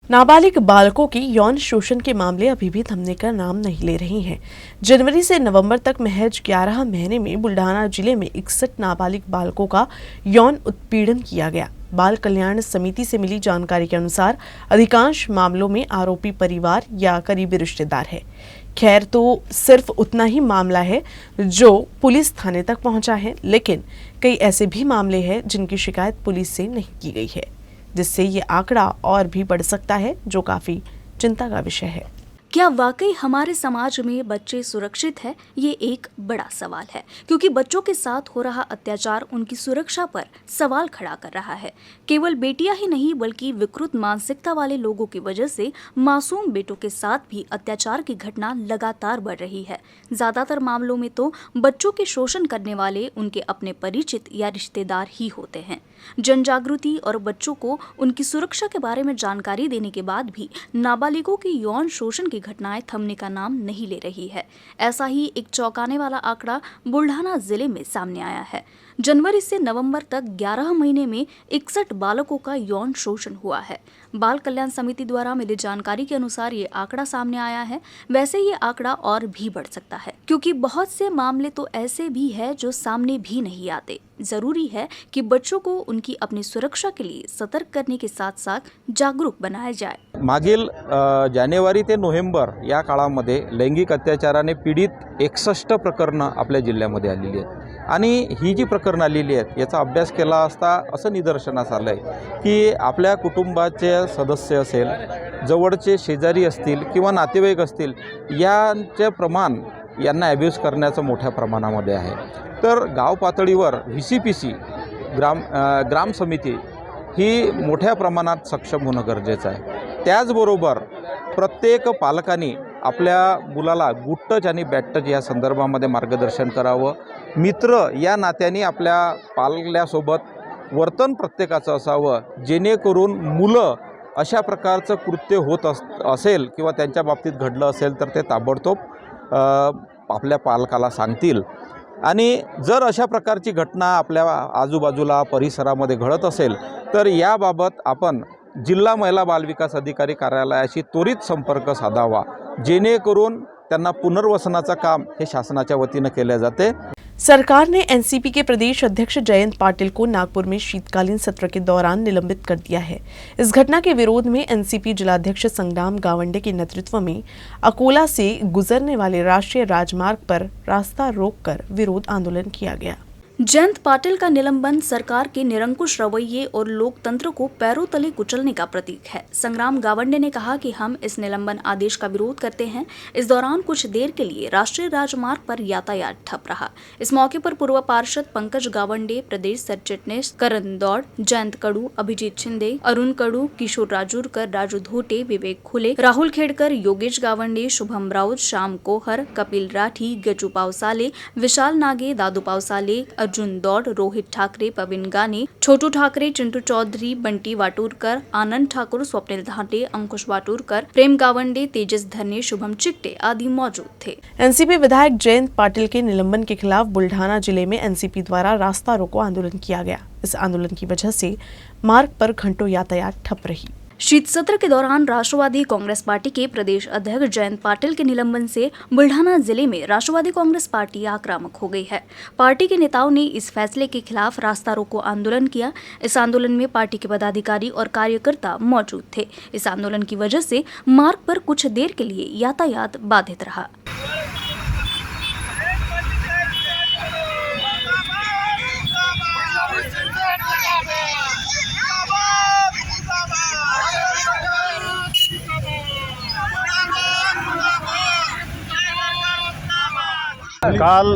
नाबालिग बालकों की यौन शोषण के मामले अभी भी थमने का नाम नहीं ले रहे हैं। जनवरी से नवंबर तक महज 11 महीने में बुल्ढाना जिले में 61 नाबालिग बालकों का यौन उत्पीड़न किया गया। बाल कल्याण समिति से मिली जानकारी के अनुसार अधिकांश मामलों में आरोपी परिवार या करीबी रिश्तेदार है। खैर, तो सिर्फ उतना ही मामला है जो पुलिस थाने तक पहुंचा है, लेकिन कई ऐसे भी मामले हैं जिनकी शिकायत पुलिस से नहीं की गई है, जिससे ये आंकड़ा और भी बढ़ सकता है, जो काफी चिंता का विषय है। क्या वाकई हमारे समाज में बच्चे सुरक्षित हैं? ये एक बड़ा सवाल है, क्योंकि बच्चों के साथ हो रहा अत्याचार उनकी सुरक्षा पर सवाल खड़ा कर रहा है। केवल बेटियां ही नहीं, बल्कि विकृत मानसिकता वाले लोगों की वजह से मासूम बेटों के साथ भी अत्याचार की घटना लगातार बढ़ रही है। ज्यादातर मामलों में तो बच्चों के शोषण करने वाले उनके अपने परिचित या रिश्तेदार ही होते हैं। जन जागृति और बच्चों को उनकी सुरक्षा के बारे में जानकारी देने के बाद भी नाबालिगों की यौन शोषण की घटनाएं थमने का नाम नहीं ले रही है। ऐसा ही एक चौंकाने वाला आंकड़ा बुल्ढाना जिले में सामने आया है। जनवरी से नवंबर तक 11 महीने में 61 बालकों का यौन शोषण हुआ है। बाल कल्याण समिति द्वारा मिली जानकारी के अनुसार ये आंकड़ा सामने आया है। वैसे ये आंकड़ा और भी बढ़ सकता है, क्योंकि बहुत से मामले तो ऐसे भी है जो सामने भी नहीं आते। जरूरी है कि बच्चों को उनकी अपनी सुरक्षा के लिए सतर्क करने के साथ साथ जागरूक बनाया जाए। मागील जानेवारी ते नोव्हेंबर या काळामध्ये लैंगिक अत्याचाराने पीडित 61 प्रकरणं आपल्या जिल्ह्यामध्ये आलेली आहेत आणि ही जी प्रकरणं आलेली आहेत याचा अभ्यास केला असता असं निदर्शनास आलं आहे की आपल्या कुटुंबाचे सदस्य असेल, जवळचे शेजारी असतील किंवा नातेवाईक असतील, यांचे प्रमाण यांना ॲब्यूज करण्याचं मोठ्या प्रमाणामध्ये आहे। तर गाव पातळीवर VCPC ग्राम समिती ही मोठ्या प्रमाणात सक्षम होणं गरजेचं आहे। त्याचबरोबर प्रत्येक पालकांनी आपल्या मुलाला गुड टच आणि बॅड टच या संदर्भामध्ये मार्गदर्शन करावं। मित्र या नात्याने आपल्या पाल्यासोबत वर्तन प्रत्येकाचं असावं, जेणेकरून मुलं अशा प्रकारचं कृत्य होत असेल किंवा त्यांच्या बाबतीत घडलं असेल तर ते ताबडतोब आपल्या पालकाला सांगतील। आणि जर अशा प्रकारची घटना आपल्या आजूबाजूला परिसरामध्ये घडत असेल तर याबाबत आपण जिल्हा महिला बाल विकास अधिकारी कार्यालयाशी त्वरित संपर्क साधावा, जेणेकरून त्यांना पुनर्वसनाचं काम हे शासनाच्या वतीने केले जाते। सरकार ने एनसीपी के प्रदेश अध्यक्ष जयंत पाटिल को नागपुर में शीतकालीन सत्र के दौरान निलंबित कर दिया है। इस घटना के विरोध में एनसीपी जिलाध्यक्ष संग्राम गावंडे के नेतृत्व में अकोला से गुजरने वाले राष्ट्रीय राजमार्ग पर रास्ता रोककर विरोध आंदोलन किया गया। जयंत पाटिल का निलंबन सरकार के निरंकुश रवैये और लोकतंत्र को पैरों तले कुचलने का प्रतीक है। संग्राम गावंडे ने कहा कि हम इस निलंबन आदेश का विरोध करते हैं। इस दौरान कुछ देर के लिए राष्ट्रीय राजमार्ग पर यातायात ठप रहा। इस मौके पर पूर्व पार्षद पंकज गावंडे, प्रदेश सरचिटनीस करण दौड़, जयंत कड़ू, अभिजीत शिंदे, अरुण कड़ू, किशोर राजूरकर, राजू धोटे, विवेक खुले, राहुल खेड़कर, योगेश गावंडे, शुभम राउत, श्याम कोहर, कपिल राठी, गजू पावसाले, विशाल नागे, दादू पावसाले, अर्जुन दौड़, रोहित ठाकरे, पविन गाने, छोटू ठाकरे, चिंटू चौधरी, बंटी वाटूरकर, आनंद ठाकुर, स्वप्निल धाटे, अंकुश वाटूरकर, प्रेम गावंडे, तेजस धरने, शुभम चिट्टे आदि मौजूद थे। एनसीपी विधायक जयंत पाटिल के निलंबन के खिलाफ बुल्ढाना जिले में एनसीपी द्वारा रास्ता रोको आंदोलन किया गया। इस आंदोलन की वजह से मार्ग पर घंटों यातायात ठप रही। शीत सत्र के दौरान राष्ट्रवादी कांग्रेस पार्टी के प्रदेश अध्यक्ष जयंत पाटिल के निलंबन से बुल्ढाना जिले में राष्ट्रवादी कांग्रेस पार्टी आक्रामक हो गई है। पार्टी के नेताओं ने इस फैसले के खिलाफ रास्ता रोको आंदोलन किया। इस आंदोलन में पार्टी के पदाधिकारी और कार्यकर्ता मौजूद थे। इस आंदोलन की वजह से मार्ग पर कुछ देर के लिए यातायात बाधित रहा। काल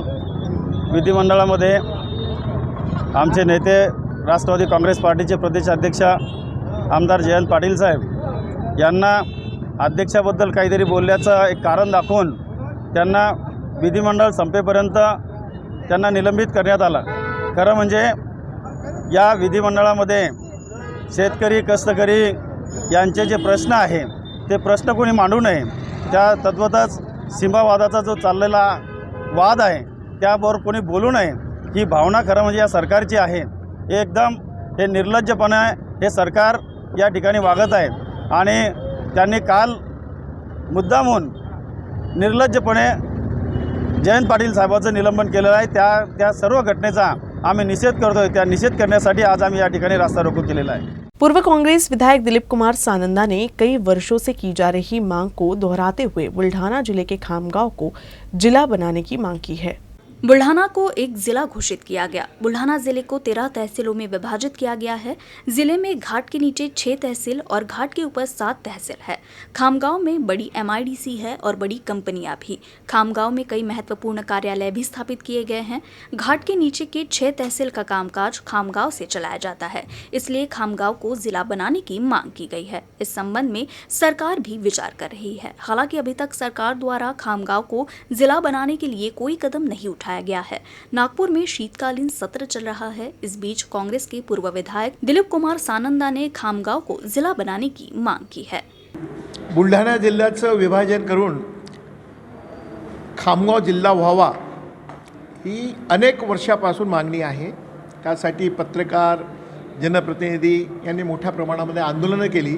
विधिमंडळामध्ये आमचे नेते राष्ट्रवादी काँग्रेस पार्टीचे प्रदेशाध्यक्ष आमदार जयंत पाटील साहेब यांना अध्यक्षाबद्दल काहीतरी बोलल्याचं एक कारण दाखवून त्यांना विधिमंडळ संपेपर्यंत त्यांना निलंबित करण्यात आलं। खरं म्हणजे या विधिमंडळामध्ये शेतकरी, कष्टकरी यांचे जे प्रश्न आहे ते प्रश्न कोणी मांडू नये, त्या तद्वतच सीमावादाचा जो चाललेला वाद आहे त्यावर कोणी बोलू नये, ही भावना खरं म्हणजे या सरकारची आहे। एकदम हे निर्लज्जपणे हे सरकार या ठिकाणी वागत आहे आणि त्यांनी काल मुद्दामून निर्लज्जपणे जयंत पाटील साहेबांचं निलंबन केलेलं आहे. त्या सर्व घटनेचा आम्ही निषेध करतोय. त्या निषेध करण्यासाठी आज आम्ही या ठिकाणी रास्ता रोको केलेला आहे. पूर्व कांग्रेस विधायक दिलीप कुमार सानंदा ने कई वर्षों से की जा रही मांग को दोहराते हुए बुल्ढाना जिले के खामगांव को जिला बनाने की मांग की है। बुल्ढाना को एक जिला घोषित किया गया। बुल्ढाना जिले को 13 तहसीलों में विभाजित किया गया है। जिले में घाट के नीचे 6 तहसील और घाट के ऊपर 7 तहसील है। खामगांव में बड़ी MIDC है और बड़ी कंपनियां भी। खामगांव में कई महत्वपूर्ण कार्यालय भी स्थापित किए गए हैं। घाट के नीचे के 6 तहसील का कामकाज खामगांव से चलाया जाता है, इसलिए खामगांव को जिला बनाने की मांग की गई है। इस संबंध में सरकार भी विचार कर रही है। हालांकि अभी तक सरकार द्वारा खामगांव को जिला बनाने के लिए कोई कदम नहीं उठाया गया है। नागपुर में शीतकालीन सत्र चल रहा है। इस बीच कांग्रेस के पूर्व विधायक दिलीप कुमार सानंदा ने खामगांव को जिला बनाने की मांग की है। बुलढाणा जिल्ह्याचं विभाजन करून खामगाव जिल्हा व्हावा ही अनेक वर्षापासून मागणी आहे। त्यासाठी पत्रकार, जनप्रतिनिधी यांनी मोठ्या प्रमाणामध्ये आंदोलनं केली।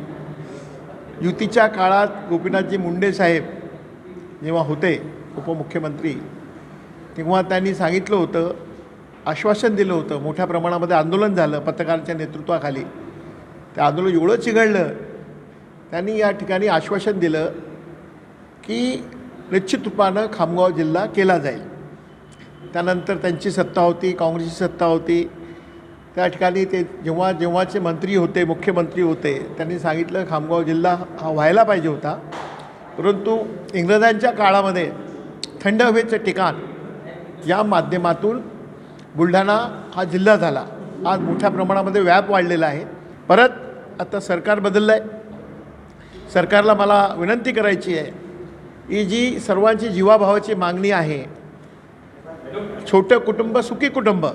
युतीच्या काळात गोपीनाथजी मुंडे साहेब जेव्हा होते उपमुख्यमंत्री तेव्हा त्यांनी सांगितलं होतं, आश्वासन दिलं होतं, मोठ्या प्रमाणामध्ये आंदोलन झालं पत्रकारांच्या नेतृत्वाखाली। ते आंदोलन एवढं चिघळलं, त्यांनी या ठिकाणी आश्वासन दिलं की निश्चित रूपानं खामगाव जिल्हा केला जाईल। त्यानंतर त्यांची सत्ता होती, काँग्रेसची सत्ता होती। त्या ठिकाणी ते जेव्हाचे मंत्री होते, मुख्यमंत्री होते, त्यांनी सांगितलं खामगाव जिल्हा हा व्हायला पाहिजे होता, परंतु इंग्रजांच्या काळामध्ये थंड हवेचं ठिकाण या माध्यमातून बुलढाणा हा जिल्हा झाला। आज मोठ्या प्रमाणामध्ये व्याप वाढलेला आहे। परत आता सरकार बदललं आहे। सरकारला मला विनंती करायची आहे, ही जी सर्वांची जीवाभावाची मागणी आहे, छोटं कुटुंब सुखी कुटुंब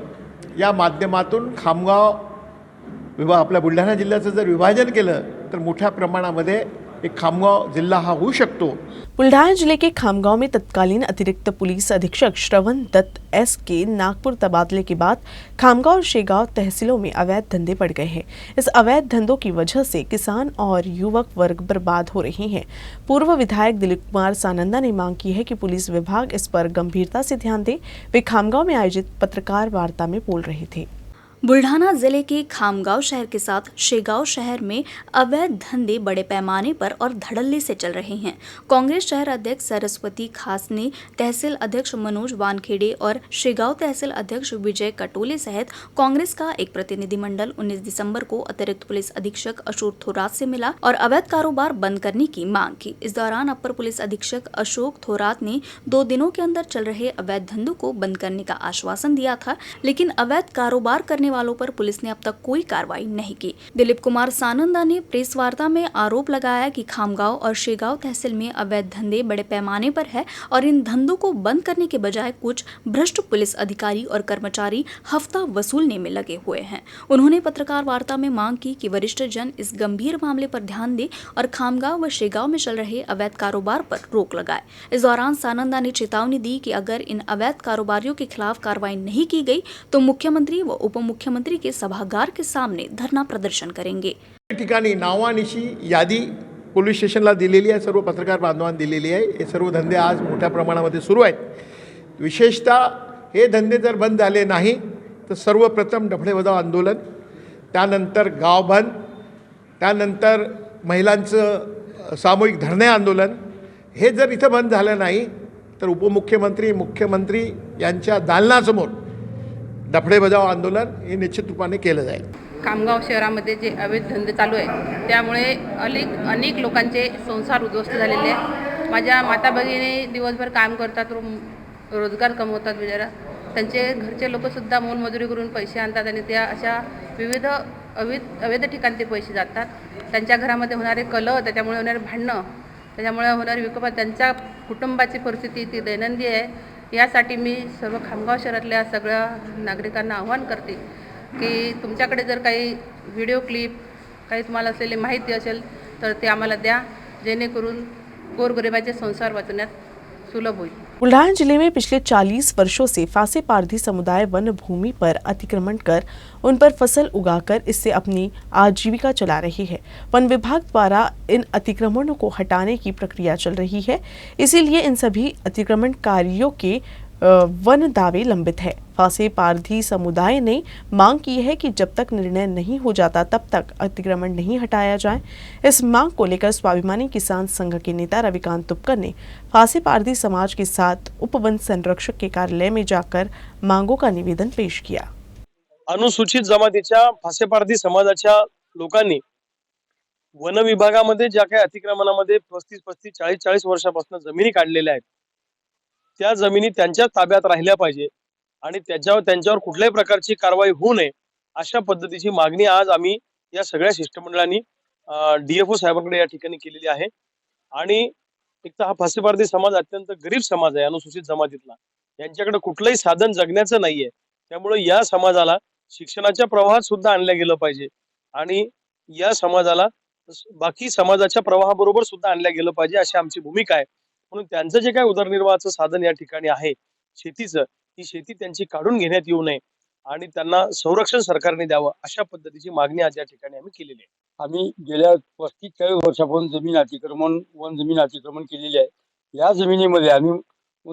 या माध्यमातून खामगाव आपल्या बुलढाणा जिल्ह्याचं जर विभाजन केलं तर मोठ्या प्रमाणामध्ये एक खामगाव जिल्हा हा होऊ शकतो। बुल्ढाना जिले के खामगांव में तत्कालीन अतिरिक्त पुलिस अधीक्षक श्रवण दत्त एस के नागपुर तबादले के बाद खामगांव और शेगांव तहसीलों में अवैध धंधे बढ़ गए हैं। इस अवैध धंधों की वजह से किसान और युवक वर्ग बर्बाद हो रहे हैं। पूर्व विधायक दिलीप कुमार सानंदा ने मांग की है कि पुलिस विभाग इस पर गंभीरता से ध्यान दे। वे खामगांव में आयोजित पत्रकार वार्ता में बोल रहे थे। बुल्ढाना जिले के खामगांव शहर के साथ शेगांव शहर में अवैध धंधे बड़े पैमाने पर और धड़ल्ले से चल रहे हैं। कांग्रेस शहर अध्यक्ष सरस्वती खास ने तहसील अध्यक्ष मनोज वानखेड़े और शेगांव तहसील अध्यक्ष विजय कटोले सहित कांग्रेस का एक प्रतिनिधिमंडल 19 दिसंबर को अतिरिक्त पुलिस अधीक्षक अशोक थोरात से मिला और अवैध कारोबार बंद करने की मांग की। इस दौरान अपर पुलिस अधीक्षक अशोक थोरात ने 2 दिनों के अंदर चल रहे अवैध धंधों को बंद करने का आश्वासन दिया था, लेकिन अवैध कारोबार करने वालों पर पुलिस ने अब तक कोई कार्रवाई नहीं की। दिलीप कुमार सानंदा ने प्रेस वार्ता में आरोप लगाया कि खामगांव और शेगांव तहसील में अवैध धंधे बड़े पैमाने पर है और इन धंधों को बंद करने के बजाय कुछ भ्रष्ट पुलिस अधिकारी और कर्मचारी हफ्ता वसूलने में लगे हुए हैं। उन्होंने पत्रकार वार्ता में मांग की कि वरिष्ठ जन इस गंभीर मामले पर ध्यान दे और खामगांव व शेगांव में चल रहे अवैध कारोबार पर रोक लगाए। इस दौरान सानंदा ने चेतावनी दी कि अगर इन अवैध कारोबारियों के खिलाफ कार्रवाई नहीं की गई तो मुख्यमंत्री व उप मुख्यमंत्री के सभागार के सामने धरना प्रदर्शन करेंगे। ठिकाणी नावानिशी यादी पोलीस स्टेशनला दिलेली आहे, सर्व पत्रकार बांधवांना दिलेली आहे। हे सर्व धंदे आज मोठ्या प्रमाणामध्ये सुरू आहेत। विशेषतः हे धंदे जर बंद झाले नाही तर सर्वप्रथम डफळे बजाव आंदोलन, त्यानंतर गाव बंद, त्यानंतर महिलांचं सामूहिक धरणे आंदोलन, हे जर इथं बंद झालं नाही तर उपमुख्यमंत्री, मुख्यमंत्री यांच्या दालनासमोर डफळे बजाव आंदोलन हे निश्चित रूपाने केलं जाईल। खामगाव शहरामध्ये जे अवैध धंदे चालू आहे त्यामुळे अनेक लोकांचे संसार उद्ध्वस्त झालेले आहे। माझ्या माता भगिनी दिवसभर काम करतात, रोजगार कमवतात बिचारा, त्यांचे घरचे लोकसुद्धा मोलमजुरी करून पैसे आणतात आणि त्या अशा विविध अवैध ठिकाणी ते पैसे जातात। त्यांच्या घरामध्ये होणारे कलह, त्याच्यामुळे होणारे भांडणं, त्याच्यामुळे होणारी विकोपा, त्यांच्या कुटुंबाची परिस्थिती ती दैनंदिन आहे। यासाठी मी सर्व खामगाव शहरातल्या सगळ्या नागरिकांना आव्हान करते की तुमच्याकडे जर काही व्हिडिओ क्लिप, काही तुम्हाला असलेली माहिती असेल तर ते आम्हाला द्या, जेणेकरून गोरगरिबाचे संसार वाचवण्यात सुलभ होईल। बुल्ढाना जिले में पिछले 40 वर्षों से फासे पारधी समुदाय वन भूमि पर अतिक्रमण कर उन पर फसल उगाकर इससे अपनी आजीविका चला रही है। वन विभाग द्वारा इन अतिक्रमणों को हटाने की प्रक्रिया चल रही है, इसीलिए इन सभी अतिक्रमणकारियों के वन दावे लंबित है। फासे पारधी समुदाय ने मांग की है कि जब तक निर्णय नहीं हो जाता तब तक अतिक्रमण नहीं हटाया जाए। इस मांग को लेकर स्वाभिमानी किसान संघ के नेता रविकांत तुपकर ने फासे पारधी समाज के साथ उप वन संरक्षक के कार्यालय में जाकर मांगों का निवेदन पेश किया। अनुसूचित जमातीच्या फासे पारधी समाजाच्या लोकांनी वन विभागामध्ये ज्या काही अतिक्रमणामध्ये 35-40 वर्षापासून जमिनी काढलेल्या आहेत, त्या जमिनी त्यांच्या ताब्यात राहिल्या पाहिजे आणि त्यांच्यावर कुठल्याही प्रकारची कारवाई होऊ नये अशा पद्धतीची मागणी आज आम्ही या सगळ्या शिष्टमंडळांनी DFO साहेबांकडे या ठिकाणी केलेली आहे। आणि एक तर हा फासे पारधी समाज अत्यंत गरीब समाज आहे, अनुसूचित जमातीतला, यांच्याकडे कुठलंही साधन जगण्याचं नाहीये। त्यामुळे या समाजाला शिक्षणाच्या प्रवाहात सुद्धा आणलं गेलं पाहिजे आणि या समाजाला बाकी समाजाच्या प्रवाहाबरोबर सुद्धा आणलं गेलं पाहिजे अशी आमची भूमिका आहे। म्हणून त्यांचं जे काही उदरनिर्वाहाचं साधन या ठिकाणी आहे शेतीचं, ही शेती त्यांची काढून घेण्यात येऊ नये आणि त्यांना संरक्षण सरकारने द्यावं अशा पद्धतीची मागणी आज या ठिकाणी आम्ही केलेली आहे। आम्ही गेल्या 35-40 वर्षापासून वन जमीन अतिक्रमण केलेली आहे। या जमिनीमध्ये आम्ही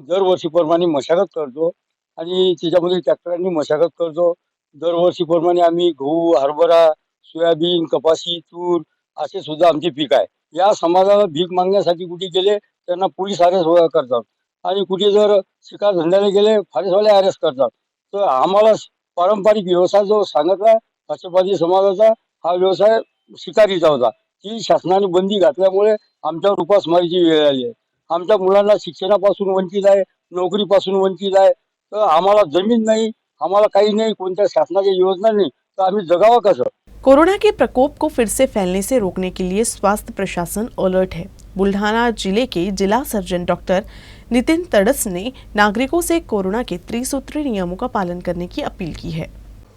दरवर्षीप्रमाणे मशागत करतो आणि त्याच्यामध्ये ट्रॅक्टरांनी मशागत करतो। दरवर्षीप्रमाणे आम्ही गहू, हरभरा, सोयाबीन, कपाशी, तूर असे सुद्धा आमचे पीक आहे। या समाजाला भीक मागण्यासाठी कुठे गेले त्यांना पोलीस अरेस्ट करतात आणि कुठे जर शिकार धंद्याला गेले फॉरेस्टवाले अरेस्ट करतात। तर आम्हाला पारंपरिक व्यवसाय जो सांगितला फासे पारधी समाजाचा हा व्यवसाय शिकारीचा होता, ती शासनाने बंदी घातल्यामुळे आमच्यावर उपासमारीची वेळ आली आहे। आमच्या मुलांना शिक्षणापासून वंचित आहे, नोकरीपासून वंचित आहे। तर आम्हाला जमीन नाही, आम्हाला काही नाही, कोणत्या शासनाची योजना नहीं, तो आम्ही जगावं कसं? कोरोना के प्रकोप को फिर से फैलने से रोकने के लिए स्वास्थ्य प्रशासन अलर्ट है। बुल्ढाना जिले के जिला सर्जन डॉक्टर नितिन तड़स ने नागरिकों से कोरोना के त्रिसूत्री नियमों का पालन करने की अपील की है।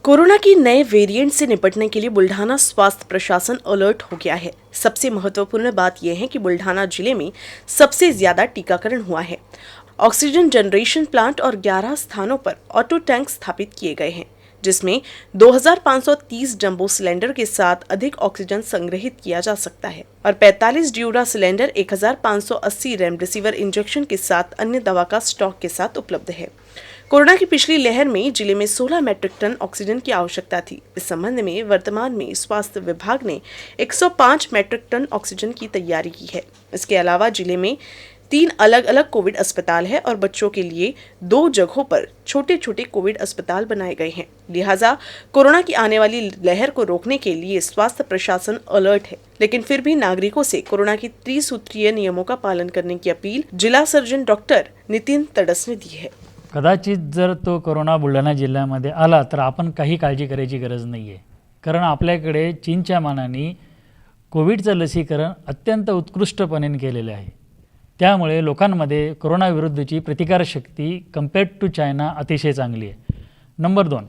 कोरोना की नए वेरिएंट से निपटने के लिए बुल्ढाना स्वास्थ्य प्रशासन अलर्ट हो गया है। सबसे महत्वपूर्ण बात यह है कि बुल्ढाना जिले में सबसे ज्यादा टीकाकरण हुआ है। ऑक्सीजन जनरेशन प्लांट और 11 स्थानों पर ऑटो टैंक स्थापित किए गए हैं, जिसमें 2530 जंबो सिलेंडर के साथ अधिक ऑक्सीजन संग्रहित किया जा सकता है और 45 ड्यूरा सिलेंडर, 1580 रेमडेसिविर इंजेक्शन के साथ अन्य दवा का स्टॉक के साथ उपलब्ध है। कोरोना की पिछली लहर में जिले में 16 मैट्रिक टन ऑक्सीजन की आवश्यकता थी। इस संबंध में वर्तमान में स्वास्थ्य विभाग ने 105 मैट्रिक टन ऑक्सीजन की तैयारी की है। इसके अलावा जिले में 3 अलग अलग कोविड अस्पताल है और बच्चों के लिए 2 जगहों पर छोटे छोटे कोविड अस्पताल बनाए गए हैं। लिहाजा कोरोना की आने वाली लहर को रोकने के लिए स्वास्थ्य प्रशासन अलर्ट है, लेकिन फिर भी नागरिकों से कोरोना की त्रिसूत्रीय नियमों का पालन करने की अपील जिला सर्जन डॉक्टर नितिन तड़स ने दी है। कदाचित जर तो कोरोना बुलढाणा जिल्ह्यामध्ये आला तर आपण काही काळजी करायची गरज नाही आहे, कारण आपल्याकडे चीनच्या मानाने कोविडचं लसीकरण अत्यंत उत्कृष्टपणे केलेले आहे। त्यामुळे लोकांमध्ये कोरोनाविरुद्धची प्रतिकारशक्ती कंपेअर्ड टू चायना अतिशय चांगली आहे। नंबर 2,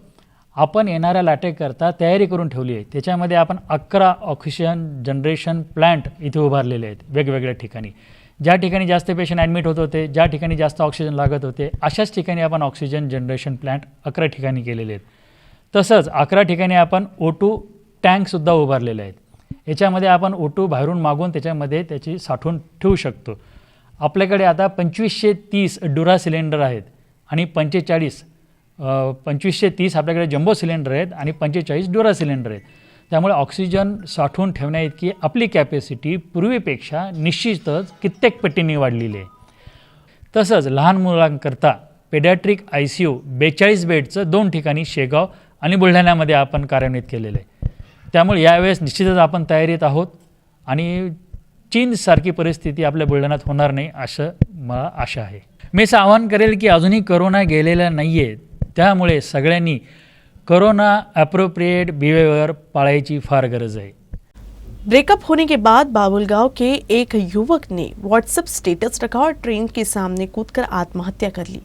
आपण येणाऱ्या लाटेकरता तयारी करून ठेवली आहे। त्याच्यामध्ये आपण 11 ऑक्सिजन जनरेशन प्लांट इथे उभारलेले आहेत वेगवेगळ्या ठिकाणी। ज्या ठिकाणी जास्त पेशंट ॲडमिट होत होते, ज्या ठिकाणी जास्त ऑक्सिजन लागत होते, अशाच ठिकाणी आपण ऑक्सिजन जनरेशन प्लांट 11 ठिकाणी केलेले आहेत। तसंच 11 ठिकाणी आपण O2 टँकसुद्धा उभारलेले आहेत। याच्यामध्ये आपण O2 बाहेरून मागून त्याच्यामध्ये त्याची साठवून ठेवू शकतो। आपल्याकडे आता 2530 ड्युरा सिलेंडर आहेत आणि 2530 आपल्याकडे जम्बो सिलेंडर आहेत आणि 45 ड्युरा सिलेंडर आहेत। त्यामुळे ऑक्सिजन साठवून ठेवण्याइतकी आपली कॅपॅसिटी पूर्वीपेक्षा निश्चितच कित्येक पटींनी वाढलेली आहे। तसंच लहान मुलांकरता पेडियाट्रिक ICU 42 बेडचं 2 ठिकाणी शेगाव आणि बुलढाण्यामध्ये आपण कार्यान्वित केलेलं आहे। त्यामुळे यावेळेस निश्चितच आपण तयारीत आहोत आणि चीनसारखी परिस्थिती आपल्या बुलढाण्यात होणार नाही असं मला आशा आहे। मी असं आवाहन करेल की अजूनही कोरोना गेलेला नाही आहे, त्यामुळे सगळ्यांनी कोरोना अप्रोप्रिएट बिहेवियर पाळायची फार गरज आहे। ब्रेकअप होने के बाद बाबुलगांव के एक युवक ने व्हाट्सएप स्टेटस रखा और ट्रेन के सामने कूदकर आत्महत्या कर ली।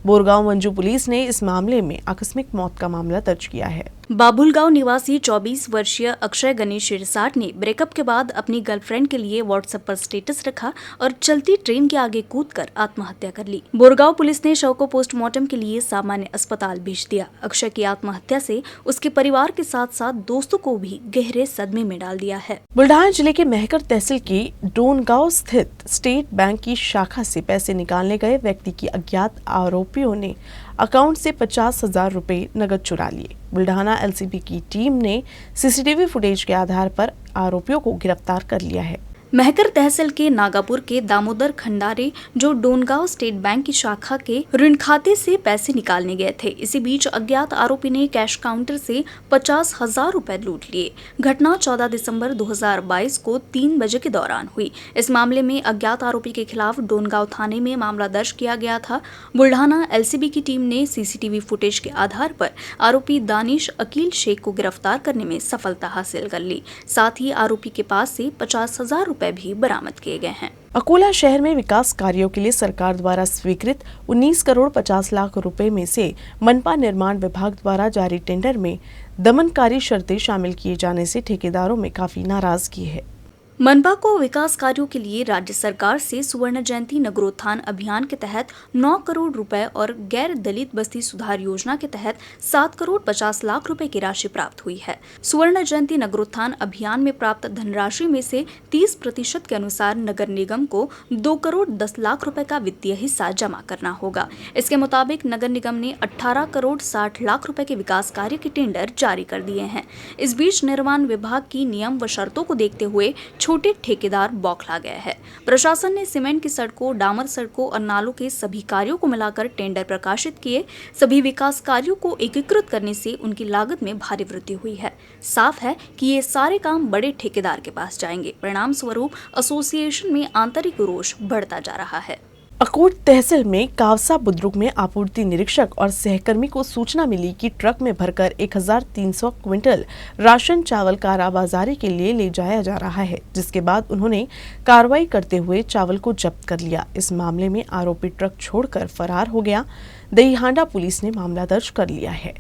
बोरगांव मंजू पुलिस ने इस मामले में आकस्मिक मौत का मामला दर्ज किया है। बाबुलगांव निवासी 24 वर्षीय अक्षय गणेश शिरसाट ने ब्रेकअप के बाद अपनी गर्लफ्रेंड के लिए व्हाट्सएप पर स्टेटस रखा और चलती ट्रेन के आगे कूदकर आत्महत्या कर ली। बोरगांव पुलिस ने शव को पोस्टमार्टम के लिए सामान्य अस्पताल भेज दिया। अक्षय की आत्महत्या से उसके परिवार के साथ साथ दोस्तों को भी गहरे सदमे में डाल दिया है। बुल्ढाना जिले के मेहकर तहसील की डोनगांव स्थित स्टेट बैंक की शाखा से पैसे निकालने गए व्यक्ति की अज्ञात आरोपियों ने अकाउंट से 50,000 रुपए नकद चुरा लिए। बुल्ढाना एलसीबी की टीम ने सीसीटीवी फुटेज के आधार पर आरोपियों को गिरफ्तार कर लिया है। मेहकर तहसील के नागापुर के दामोदर खंडारे जो डोनगांव स्टेट बैंक की शाखा के ऋण खाते से पैसे निकालने गए थे। इसी बीच अज्ञात आरोपी ने कैश काउंटर से 50,000 रुपए लूट लिए। घटना 14 दिसंबर 2022 को 3 बजे के दौरान हुई। इस मामले में अज्ञात आरोपी के खिलाफ डोनगांव थाने में मामला दर्ज किया गया था। बुल्ढाना एलसीबी की टीम ने सीसीटीवी फुटेज के आधार पर आरोपी दानिश अकील शेख को गिरफ्तार करने में सफलता हासिल कर ली। साथ ही आरोपी के पास से 50,000 रुपए भी बरामद किए गए हैं। अकोला शहर में विकास कार्यों के लिए सरकार द्वारा स्वीकृत 19 करोड़ 50 लाख रुपए में से मनपा निर्माण विभाग द्वारा जारी टेंडर में दमनकारी शर्तें शामिल किए जाने से ठेकेदारों में काफी नाराजगी है। मनपा को विकास कार्यों के लिए राज्य सरकार से स्वर्ण जयंती नगरोत्थान अभियान के तहत 9 करोड़ रुपए और गैर दलित बस्ती सुधार योजना के तहत 7 करोड़ 50 लाख रुपए की राशि प्राप्त हुई है। स्वर्ण जयंती नगरोत्थान अभियान में प्राप्त धनराशि में से 30% के अनुसार नगर निगम को 2 करोड़ 10 लाख रुपए का वित्तीय हिस्सा जमा करना होगा। इसके मुताबिक नगर निगम ने 18 करोड़ 60 लाख रुपए के विकास कार्य के टेंडर जारी कर दिए हैं। इस बीच निर्माण विभाग की नियम व शर्तों को देखते हुए छोटे ठेकेदार बौखला गए हैं। प्रशासन ने सीमेंट की सड़कों, डामर सड़कों और नालों के सभी कार्यों को मिलाकर टेंडर प्रकाशित किए। सभी विकास कार्यों को एकीकृत करने से उनकी लागत में भारी वृद्धि हुई है। साफ है कि ये सारे काम बड़े ठेकेदार के पास जाएंगे। परिणाम स्वरूप एसोसिएशन में आंतरिक रोष बढ़ता जा रहा है। अकोट तहसील में कावसा बुद्रुक में आपूर्ति निरीक्षक और सहकर्मी को सूचना मिली कि ट्रक में भरकर 1300 क्विंटल राशन चावल कालाबाजारी के लिए ले जाया जा रहा है, जिसके बाद उन्होंने कार्रवाई करते हुए चावल को जब्त कर लिया। इस मामले में आरोपी ट्रक छोड़कर फरार हो गया। दहीहांडा पुलिस ने मामला दर्ज कर लिया है।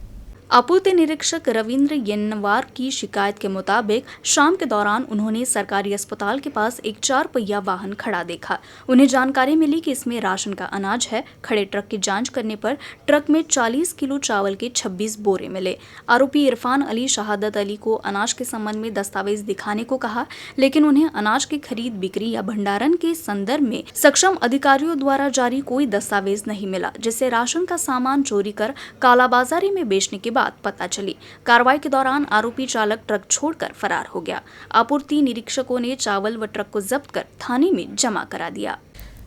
आपूर्ति निरीक्षक रविंद्र यन्नवार की शिकायत के मुताबिक शाम के दौरान उन्होंने सरकारी अस्पताल के पास एक 4 पहिया वाहन खड़ा देखा। उन्हें जानकारी मिली कि इसमें राशन का अनाज है। खड़े ट्रक की जांच करने पर ट्रक में 40 किलो चावल के 26 बोरे मिले। आरोपी इरफान अली शहादत अली को अनाज के संबंध में दस्तावेज दिखाने को कहा, लेकिन उन्हें अनाज की खरीद बिक्री या भंडारण के संदर्भ में सक्षम अधिकारियों द्वारा जारी कोई दस्तावेज नहीं मिला, जिससे राशन का सामान चोरी कर कालाबाजारी में बेचने के बात पता चली। कार्रवाई के दौरान आरोपी चालक ट्रक छोड़कर फरार हो गया। आपूर्ति निरीक्षकों ने चावल व ट्रक को जब्त कर थाने में जमा करा दिया।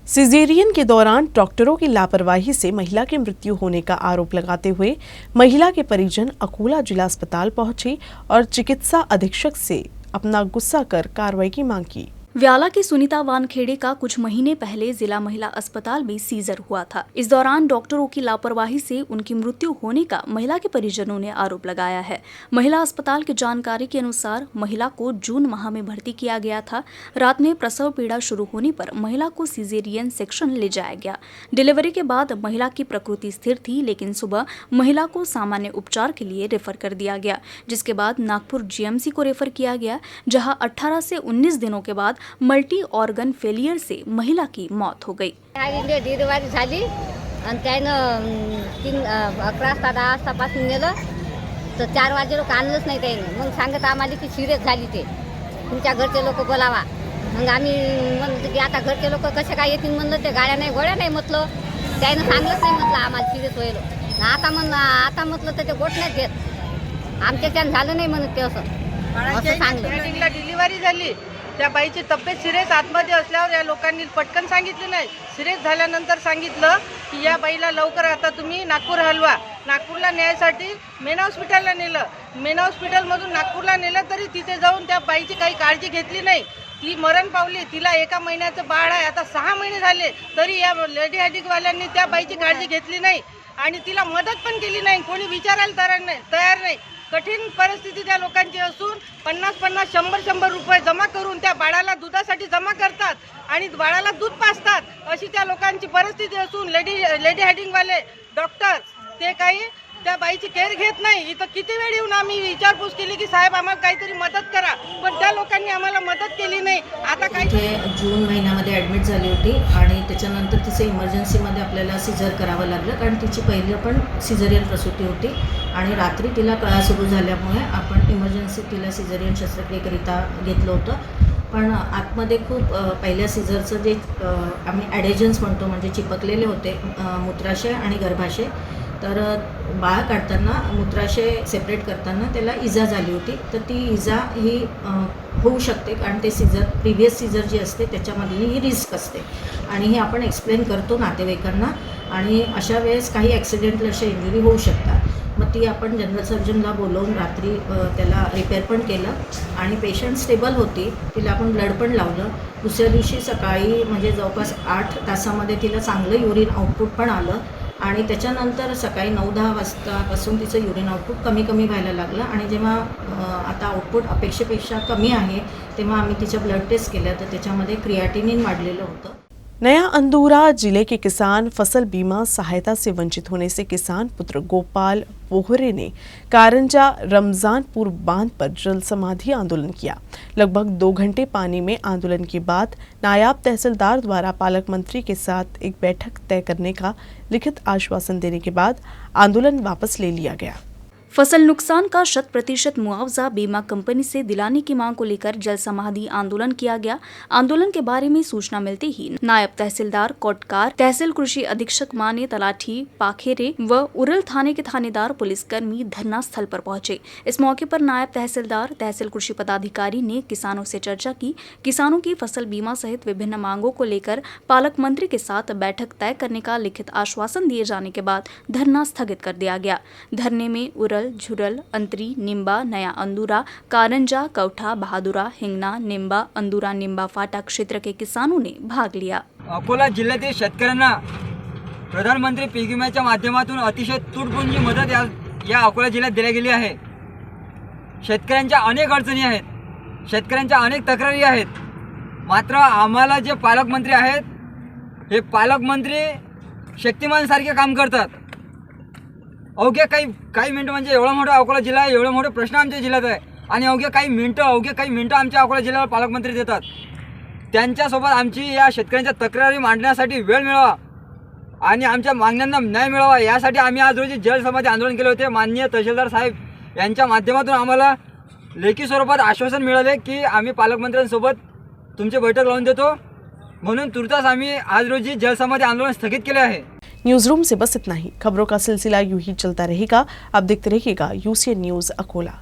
सिजेरियन के दौरान डॉक्टरों की लापरवाही से महिला की मृत्यु होने का आरोप लगाते हुए महिला के परिजन अकोला जिला अस्पताल पहुंचे और चिकित्सा अधीक्षक से अपना गुस्सा कर कार्रवाई की मांग की। व्याला की सुनीता वानखेड़े का कुछ महीने पहले जिला महिला अस्पताल में सीजर हुआ था। इस दौरान डॉक्टरों की लापरवाही से उनकी मृत्यु होने का महिला के परिजनों ने आरोप लगाया है। महिला अस्पताल की जानकारी के अनुसार महिला को जून माह में भर्ती किया गया था। रात में प्रसव पीड़ा शुरू होने पर महिला को सिजेरियन सेक्शन ले जाया गया। डिलीवरी के बाद महिला की प्रकृति स्थिर थी, लेकिन सुबह महिला को सामान्य उपचार के लिए रेफर कर दिया गया, जिसके बाद नागपुर जीएमसी को रेफर किया गया, जहां 18 से 19 दिनों के बाद मल्टी ऑर्गन फेलियर से महिला की मौत हो गई। डिलिव्हरी झाली आणि त्यानं 11 वाजता 10 वाजतापासून नेलं तर 4 वाजे लोक आणलंच नाही त्यानं। मग सांगत आम्हाला की सिरियस झाली ते, तुमच्या घरचे लोक बोलावा। मग आम्ही म्हणतो की आता घरचे लोक कसे काय येतील म्हणलं, ते गाड्या नाही गोळ्या नाही म्हटलं, त्यानं सांगलंच नाही म्हटलं आम्हाला सिरियस होईल। आता म्हटलं तर ते गोट नाही देत, आमच्याच्यानं झालं नाही म्हणत ते असं सांगलं। डिलिव्हरी झाली, त्या बाईची तब्येत सिरियस आतमध्ये असल्यावर या लोकांनी पटकन सांगितलं नाही। सिरियस झाल्यानंतर सांगितलं की या बाईला लवकर आता तुम्ही नागपूर हलवा। नागपूरला न्यायसाठी मेन हॉस्पिटलला नेलं। मेन हॉस्पिटलमधून नागपूरला नेलं तरी तिथे जाऊन त्या बाईची काही काळजी घेतली नाही। ती मरण पावली। तिला 1 महिन्याचं बाळ आहे, आता 6 महिने झाले तरी या लेडी हार्डिकवाल्यांनी त्या बाईची काळजी घेतली नाही आणि तिला मदत पण केली नाही। कोणी विचारायला तयार नाही। कठीण परिस्थिती त्या लोकांची असून 50-50, 100-100 रुपये जमा करून त्या बाळाला दुधासाठी जमा करतात आणि बाळाला दूध पाजतात. अशी त्या लोकांची परिस्थिती असून लेडी हेडिंगवाले डॉक्टर ते काही त्या बाईची केअर घेत नाही. इथं किती वेळ येऊन आम्ही विचारपूस केली की साहेब आम्हाला काहीतरी मदत करा, पण त्या लोकांनी आम्हाला मदत केली नाही. आता काय जून महिन्यामध्ये ॲडमिट झाली होती आणि त्याच्यानंतर तिचं इमर्जन्सीमध्ये आपल्याला सिझर करावं लागलं, कारण तिची पहिलं पण सिझरियन प्रसूती होती आणि रात्री तिला कळा सुरू झाल्यामुळे आपण इमर्जन्सी तिला सिझरियन शस्त्रक्रियेकरिता घेतलं होतं. पण आतमध्ये खूप पहिल्या सिझरचं जे आम्ही ॲडेजन्स म्हणतो म्हणजे चिपकलेले होते मूत्राशय आणि गर्भाशय, तर बाळ काढताना मूत्राशय सेपरेट करताना त्याला इजा झाली होती. तर ती इजा ही होऊ शकते कारण ते प्रिव्हियस सिझर जी असते त्याच्यामधली ही रिस्क असते आणि हे आपण एक्सप्लेन करतो नातेवाईकांना आणि अशा वेळेस काही ॲक्सिडेंटल अशा इंजुरी होऊ शकतात. मग ती आपण जनरल सर्जनला बोलवून रात्री त्याला रिपेअर पण केलं आणि पेशंट स्टेबल होती. तिला आपण ब्लड पण लावलं. दुसऱ्या दिवशी सकाळी म्हणजे जवळपास 8 तासामध्ये तिला चांगलं युरिन आउटपुट पण आलं आणि त्याच्यानंतर सकाळी 9-10 वाजतापासून तिचं युरिन आउटपुट कमी व्हायला लागलं आणि जेव्हा आता आउटपुट अपेक्षेपेक्षा कमी आहे तेव्हा आम्ही तिच्या ब्लड टेस्ट केल्या तर त्याच्यामध्ये क्रिएटिनिन वाढलेलं होतं. नया अंदूरा जिले के किसान फसल बीमा सहायता से वंचित होने से किसान पुत्र गोपाल पोहरे ने कारंजा रमजानपुर बांध पर जल समाधि आंदोलन किया. लगभग 2 घंटे पानी में आंदोलन के बाद नायाब तहसीलदार द्वारा पालक मंत्री के साथ एक बैठक तय करने का लिखित आश्वासन देने के बाद आंदोलन वापस ले लिया गया. फसल नुकसान का 100% मुआवजा बीमा कंपनी से दिलाने की मांग को लेकर जल समाधि आंदोलन किया गया. आंदोलन के बारे में सूचना मिलते ही नायब तहसीलदार कोटकार, तहसील कृषि अधीक्षक माने, तलाठी पाखेरे व उरल थाने के थानेदार पुलिसकर्मी धरना स्थल पर पहुंचे. इस मौके पर नायब तहसीलदार, तहसील कृषि पदाधिकारी ने किसानों से चर्चा की. किसानों की फसल बीमा सहित विभिन्न मांगों को लेकर पालक मंत्री के साथ बैठक तय करने का लिखित आश्वासन दिए जाने के बाद धरना स्थगित कर दिया गया. धरने में उरल, झुरल, अंतरी, निंबा, नया अंदूरा, कारंजा, कौठा, बहादुरा, हिंगना, निंबा, अंदूरा, निंबा फाटा क्षेत्र के किसानों ने भाग लिया. अकोला जिल्ह्यातील शेतकऱ्यांना प्रधानमंत्री पीक विम्याच्या माध्यमातून अतिशय तुटपुंजी मदत या अकोला जिल्ह्यात दिली गेली आहे. शेतकऱ्यांच्या अनेक अडचणी आहेत, शेतकऱ्यांच्या अनेक तक्रारी आहेत. मात्र आम्हाला जे पालकमंत्री आहेत हे पालकमंत्री शक्तिमानसारखे काम करतात. अवघ्या काही मिनटं म्हणजे एवढा मोठा अकोला जिल्हा आहे, एवढे मोठे प्रश्न आमच्या जिल्ह्यात आहे आणि अवघ्या काही मिनटं आमच्या अकोला जिल्ह्यावर पालकमंत्री देतात. त्यांच्यासोबत आमची या शेतकऱ्यांच्या तक्रारी मांडण्यासाठी वेळ मिळावा आणि आमच्या मागण्यांना न्याय मिळावा यासाठी आम्ही आज रोजी जलसमाधी आंदोलन केले होते. माननीय तहसीलदार साहेब यांच्या माध्यमातून आम्हाला लेखी स्वरूपात आश्वासन मिळाले की आम्ही पालकमंत्र्यांसोबत तुमची बैठक लावून देतो. म्हणून तुर्तास आम्ही आज रोजी जलसमाधी आंदोलन स्थगित केले आहे. न्यूज रूम से बस इतना ही. खबरों का सिलसिला यूं ही चलता रहेगा. आप देखते रहिएगा UCN न्यूज अकोला.